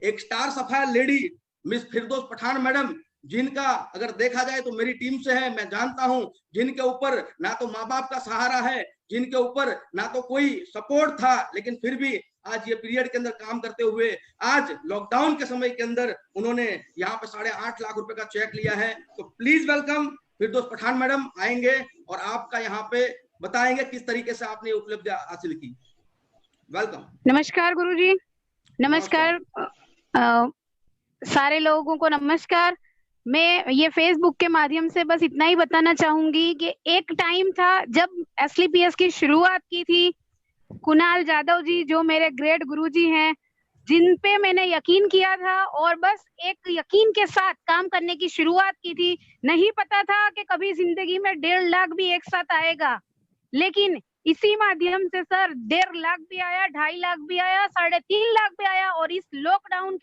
एक star sapphire lady miss फिरदौस Pathan madam, जिनका अगर देखा जाए तो मेरी टीम से है, मैं जानता हूं, जिनके ऊपर ना तो माँ बाप का सहारा है, जिनके ऊपर ना तो कोई सपोर्ट था, लेकिन फिर भी आज ये पीरियड के अंदर काम करते हुए आज लॉकडाउन के समय के अंदर उन्होंने यहाँ पे 8.5 लाख रुपए का चेक लिया है। तो please welcome Firdaus Pathan madam, आएंगे और आपका यहाँ पे बताएंगे किस तरीके से आपने उपलब्धि हासिल की। वेलकम। नमस्कार गुरुजी। नमस्कार सारे लोगों को नमस्कार। मैं ये फेसबुक के माध्यम से बस इतना ही बताना चाहूंगी कि एक टाइम था जब एसलीपीएस की शुरुआत की थी, कुणाल जाधव जी जो मेरे ग्रेट गुरुजी हैं, जिन पे मैंने यकीन किया था और बस एक यकीन के साथ काम करने की शुरुआत की थी। नहीं पता था कि कभी जिंदगी में 1.5 लाख भी एक साथ आएगा, लेकिन इसी माध्यम से सर 1.5 लाख भी आया, 2.5 लाख भी आया, 3.5 लाख भी आया। और इस लॉकडाउन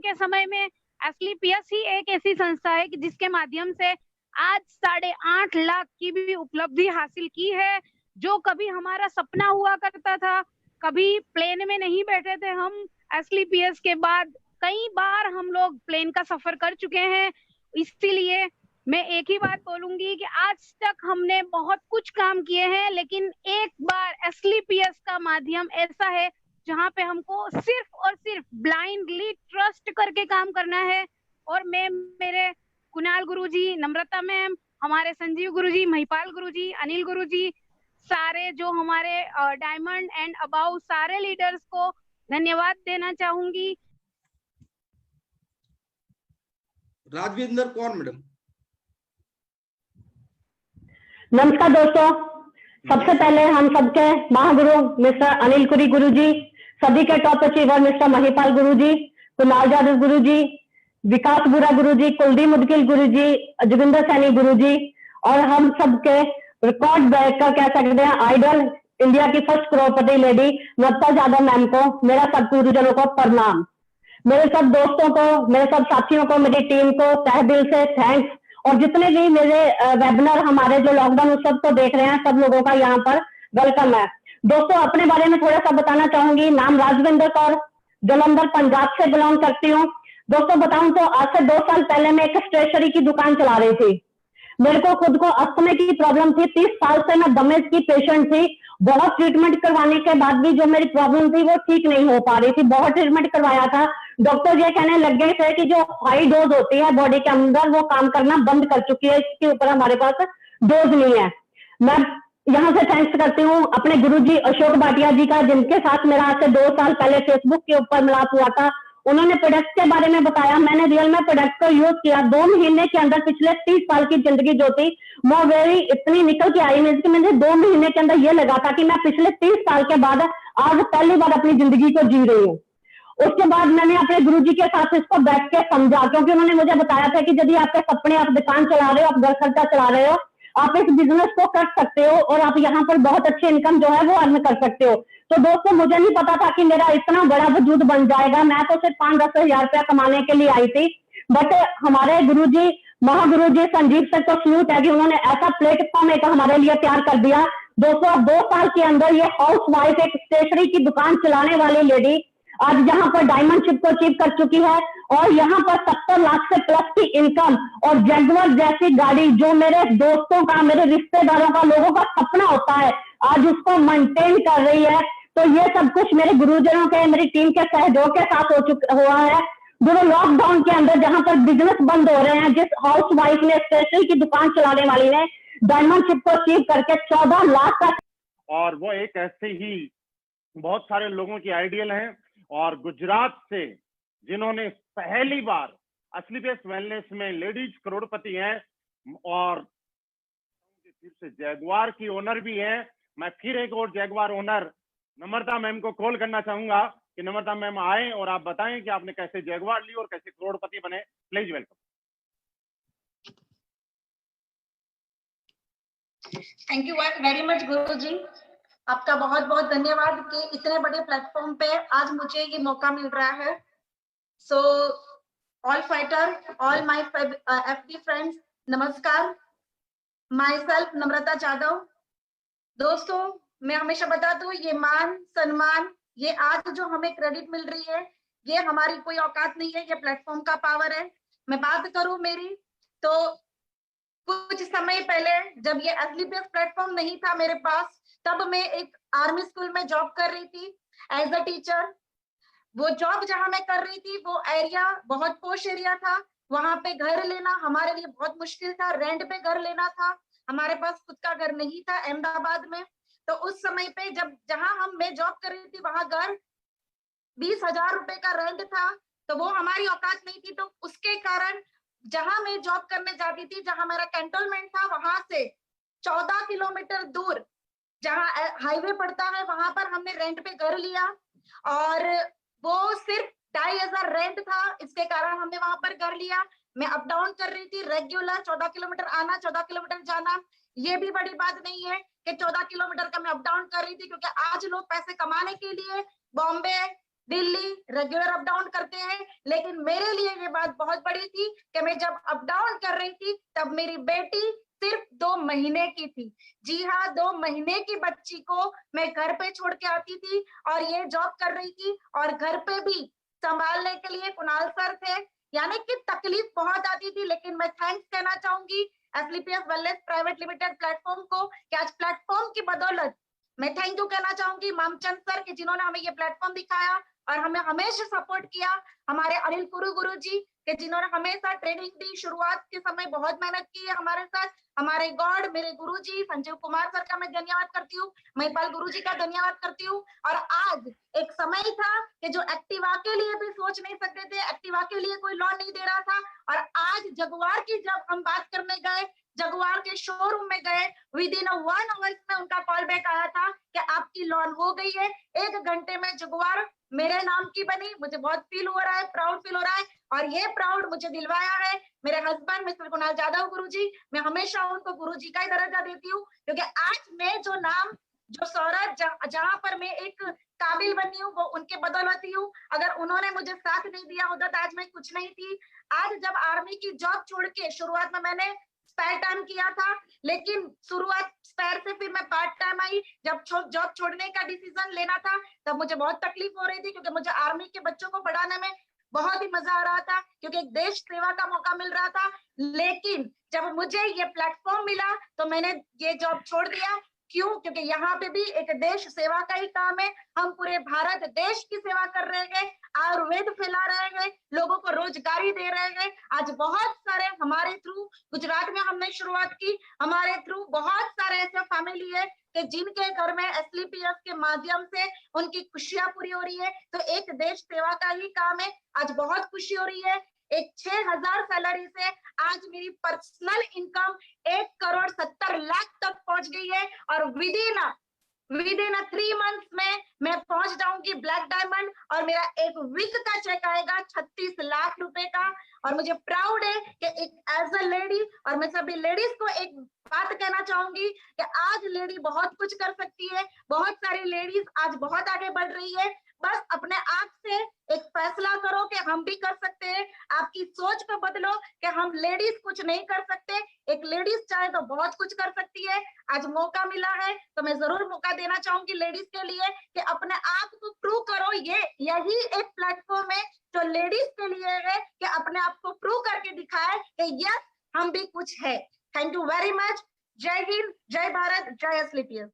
के समय में एसलीपीएस ही एक ऐसी संस्था है कि जिसके माध्यम से आज 8.5 लाख की भी उपलब्धि हासिल की है, जो कभी हमारा सपना हुआ करता था। कभी प्लेन में नहीं बैठे थे हम, एसलीपीएस के बाद कई बार हम लोग प्लेन का सफर कर चुके हैं। इसीलिए मैं एक ही बात बोलूंगी कि आज तक हमने बहुत कुछ काम किए हैं, लेकिन एक बार एसलीपीएस का माध्यम ऐसा है जहां पे हमको सिर्फ और सिर्फ ब्लाइंडली ट्रस्ट करके काम करना है। और मैं, मेरे कुणाल गुरुजी, नम्रता मैम, हमारे संजीव गुरुजी, महिपाल गुरुजी, अनिल गुरुजी, सारे जो हमारे डायमंड एंड अबाउ सारे लीडर्स को धन्यवाद देना चाहूंगी। राजविंदर कौर मैडम। नमस्कार दोस्तों, सबसे पहले हम सबके महागुरु मिस्टर अनिल कुरी गुरुजी, सभी के टॉप अचीवर मिस्टर महिपाल गुरुजी, कुणाल जाधव गुरुजी, विकास बुरा गुरुजी, कुलदीप मुदगिल गुरुजी, जोगिंदर सैनी गुरुजी और हम सबके रिकॉर्ड ब्रेकर कह सकते हैं आइडल इंडिया की फर्स्ट करोड़पति लेडी नम्रता जाधव मैम को मेरा सब गुरुजनों को प्रणाम। मेरे सब दोस्तों को, मेरे सब साथियों को, मेरी टीम को तहे दिल से थैंक्स। और जितने भी मेरे वेबिनार हमारे जो लॉकडाउन उत्सव को देख रहे हैं, सब लोगों का यहाँ पर वेलकम है। दोस्तों अपने बारे में थोड़ा सा बताना चाहूंगी। नाम राजविंदर कौर, जलंधर पंजाब से बिलोंग करती हूँ। दोस्तों बताऊं तो आज से 2 साल पहले मैं एक स्टेशनरी की दुकान चला रही थी। मेरे को खुद को अस्थमा की प्रॉब्लम थी, 30 साल से मैं दमे की पेशेंट थी। बहुत ट्रीटमेंट करवाने के बाद भी जो मेरी प्रॉब्लम थी वो ठीक नहीं हो पा रही थी। बहुत ट्रीटमेंट करवाया था, डॉक्टर ये कहने लग गए थे कि जो हाई डोज होती है बॉडी के अंदर वो काम करना बंद कर चुकी है, इसके ऊपर हमारे पास डोज नहीं है। मैं यहाँ से थैंक्स करती हूँ अपने गुरुजी अशोक भाटिया जी का, जिनके साथ मेरा आज से 2 साल पहले फेसबुक के ऊपर मिलाप हुआ था। उन्होंने प्रोडक्ट के बारे में बताया, मैंने रियल में प्रोडक्ट को यूज किया। 2 महीने के अंदर पिछले 30 साल की जिंदगी जो थी वो वेरी इतनी निकल के आई कि मुझे 2 महीने के अंदर ये लगा था कि मैं पिछले 30 साल के बाद आज पहली बार अपनी जिंदगी को जी रही हूँ। उसके बाद मैंने अपने गुरुजी के साथ इसको बैठ के समझा, क्योंकि उन्होंने मुझे बताया था कि यदि आपके सपने, आप दुकान चला रहे हो, आप घर खर्चा चला रहे हो, आप इस बिजनेस को कर सकते हो और आप यहाँ पर बहुत अच्छी इनकम जो है वो अर्न कर सकते हो। तो दोस्तों मुझे नहीं पता था कि मेरा इतना बड़ा वजूद बन जाएगा। मैं तो सिर्फ 5-10 हजार रुपया कमाने के लिए आई थी, बट हमारे गुरुजी, महागुरु जी संजीव सर को सल्यूट है कि उन्होंने ऐसा प्लेटफॉर्म एक हमारे लिए तैयार कर दिया। दोस्तों 2 साल के अंदर ये हाउस वाइफ एक स्टेशनरी की दुकान चलाने वाली लेडी आज यहाँ पर डायमंडशिप को अचीव कर चुकी है और यहाँ पर 70 लाख से प्लस की इनकम और जैगुआर जैसी गाड़ी, जो मेरे दोस्तों का, मेरे रिश्तेदारों का, लोगों का सपना होता है, आज उसको मेंटेन कर रही है। तो ये सब कुछ मेरे गुरुजनों के, मेरी टीम के सहयोग के साथ हुआ है। दोनों लॉकडाउन के अंदर जहां पर बिजनेस बंद हो रहे हैं, जिस हाउस वाइफ ने, स्टेशनरी की दुकान चलाने वाली ने डायमंडशिप को अचीव करके 14 लाख का, और वो एक ऐसे ही बहुत सारे लोगों की आइडियल हैं। और गुजरात से जिन्होंने पहली बार एसलीपीएस वेलनेस में लेडीज करोड़पति हैं और फिर से जैगुआर की ओनर भी है। मैं फिर एक और जैगुआर ओनर नम्रता मैम को कॉल करना चाहूंगा कि नम्रता मैम आए और आप बताएं कि आपने कैसे जैगुआर ली और कैसे करोड़पति बने। Please welcome. Thank you very much Guruji, आपका बहुत बहुत धन्यवाद कि इतने बड़े प्लेटफॉर्म पे आज मुझे ये मौका मिल रहा है। So all fighter, all my FD friends, नमस्कार। माई सेल्फ नम्रता जाधव। दोस्तों मैं हमेशा बताती हूँ, ये मान सम्मान, ये आज जो हमें क्रेडिट मिल रही है, ये हमारी कोई औकात नहीं है, ये प्लेटफॉर्म का पावर है। मैं बात करूं मेरी, तो कुछ समय पहले जब ये एसलीपीएस प्लेटफॉर्म नहीं था मेरे पास, तब मैं एक आर्मी स्कूल में जॉब कर रही थी एज अ टीचर। वो जॉब जहां मैं कर रही थी वो एरिया बहुत पोश एरिया था, वहां पे घर लेना हमारे लिए बहुत मुश्किल था, रेंट पे घर लेना था, हमारे पास खुद का घर नहीं था अहमदाबाद में। तो उस समय पे जब जहां मैं जॉब कर रही थी वहां घर 20,000 रुपए का रेंट था, तो वो हमारी औकात नहीं थी। तो उसके कारण जहां मैं जॉब करने जाती थी, जहां मेरा कैंटोनमेंट था, वहां से 14 किलोमीटर दूर जहां हाईवे पड़ता है वहां पर हमने रेंट पे घर लिया, और वो सिर्फ 2,500 रेंट था। इसके कारण हमने वहां पर घर लिया। मैं अप डाउन कर रही थी रेगुलर, 14 किलोमीटर आना, 14 किलोमीटर जाना। ये भी बड़ी बात नहीं है कि 14 किलोमीटर का मैं अप डाउन कर रही थी, क्योंकि आज लोग पैसे कमाने के लिए Bombay, Delhi regular up down करते हैं, लेकिन मेरे लिए ये बात बहुत बड़ी थी कि मैं जब अप डाउन कर रही थी तब मेरी बेटी सिर्फ 2 महीने की थी। जी हाँ, 2 महीने की बच्ची को मैं घर पे छोड़ के आती थी और ये जॉब कर रही थी, और घर पे भी संभालने के लिए कुणाल सर थे। यानी कि तकलीफ बहुत आती थी, लेकिन मैं थैंक्स कहना चाहूंगी एसलीपीएस वेलनेस प्राइवेट लिमिटेड प्लेटफॉर्म को, कि आज प्लेटफॉर्म की बदौलत मैं थैंक यू कहना चाहूंगी मामचंद सर के, जिन्होंने हमें ये प्लेटफॉर्म दिखाया और हमें हमेशा सपोर्ट किया। हमारे अनिल गुरु जी के, जिन्होंने हमेशा ट्रेनिंग दी, शुरुआत के समय बहुत मेहनत की है हमारे साथ। हमारे गॉड, मेरे गुरुजी संजीव कुमार सर का मैं धन्यवाद करती हूँ, महिपाल गुरुजी का धन्यवाद करती हूँ। और आज एक समय था कि जो एक्टिवा के लिए भी सोच नहीं सकते थे, एक्टिवा के लिए कोई लोन नहीं दे रहा था, और आज जगुआर की जब हम बात करने गए, जगुआर के शोरूम में गए, विद इन 1 आवर्स में उनका कॉल बैक आया था कि आपकी लोन हो गई है। 1 घंटे में जगुआर मेरे नाम की बनी। मुझे बहुत फील हो रहा है, प्राउड फील हो रहा है, और ये प्राउड मुझे दिलवाया है मेरे हस्बैंड मिस्टर कुणाल जाधव गुरुजी। मैं हमेशा उनको गुरुजी का ही दर्जा देती हूँ, क्योंकि आज मैं जो नाम, जो शौहरत जहां पर मैं एक काबिल बनी हूँ, वो उनके बदौलत ही हूँ। अगर उन्होंने मुझे साथ नहीं दिया होता तो आज मैं कुछ नहीं थी। आज जब आर्मी की जॉब छोड़ के, शुरुआत में मैंने स्पेयर टाइम किया था, लेकिन शुरुआत स्पेयर से फिर मैं पार्ट टाइम आई। जब जॉब छोड़ने का डिसीजन लेना था तब मुझे बहुत तकलीफ हो रही थी, क्योंकि मुझे आर्मी के बच्चों को पढ़ाने में बहुत ही मजा आ रहा था, क्योंकि एक देश सेवा का मौका मिल रहा था। लेकिन जब मुझे ये प्लेटफॉर्म मिला तो मैंने ये जॉब छोड़ दिया। क्यों? क्योंकि यहाँ पे भी एक देश सेवा का ही काम है। हम पूरे भारत देश की सेवा कर रहे हैं, आयुर्वेद फैला रहे हैं, लोगों को रोजगारी दे रहे हैं। आज बहुत सारे हमारे थ्रू, गुजरात में हमने शुरुआत की, हमारे थ्रू बहुत सारे ऐसे फैमिली है कि जिनके घर में एसलीपीएस के माध्यम से उनकी खुशियां पूरी हो रही है। तो एक देश सेवा का ही काम है। आज बहुत खुशी हो रही है। एक 6,000 सैलरी से आज मेरी पर्सनल इनकम 1,70,00,000 तक पहुंच गई है, और विद इन 3 मंथ्स में मैं पहुंच जाऊंगी ब्लैक डायमंड, और मेरा एक वीक का चेक आएगा 36 लाख रुपए का। और मुझे प्राउड है कि एक एज अ लेडी, और मैं सभी लेडीज को एक बात कहना चाहूंगी कि आज लेडी बहुत कुछ कर सकती है। बहुत सारी लेडीज आज बहुत आगे बढ़ रही है। बस अपने आप से एक फैसला करो कि हम भी कर सकते हैं। आपकी सोच को बदलो कि हम लेडीज कुछ नहीं कर सकते। एक लेडीज चाहे तो बहुत कुछ कर सकती है। आज मौका मिला है तो मैं जरूर मौका देना चाहूंगी लेडीज के लिए कि अपने आप को प्रूव करो। यही एक प्लेटफॉर्म है जो लेडीज के लिए है कि अपने आप को प्रूव करके दिखाए कि यस, हम भी कुछ है। Thank you very much. जय हिंद, जय भारत, जय एसलीपीएस।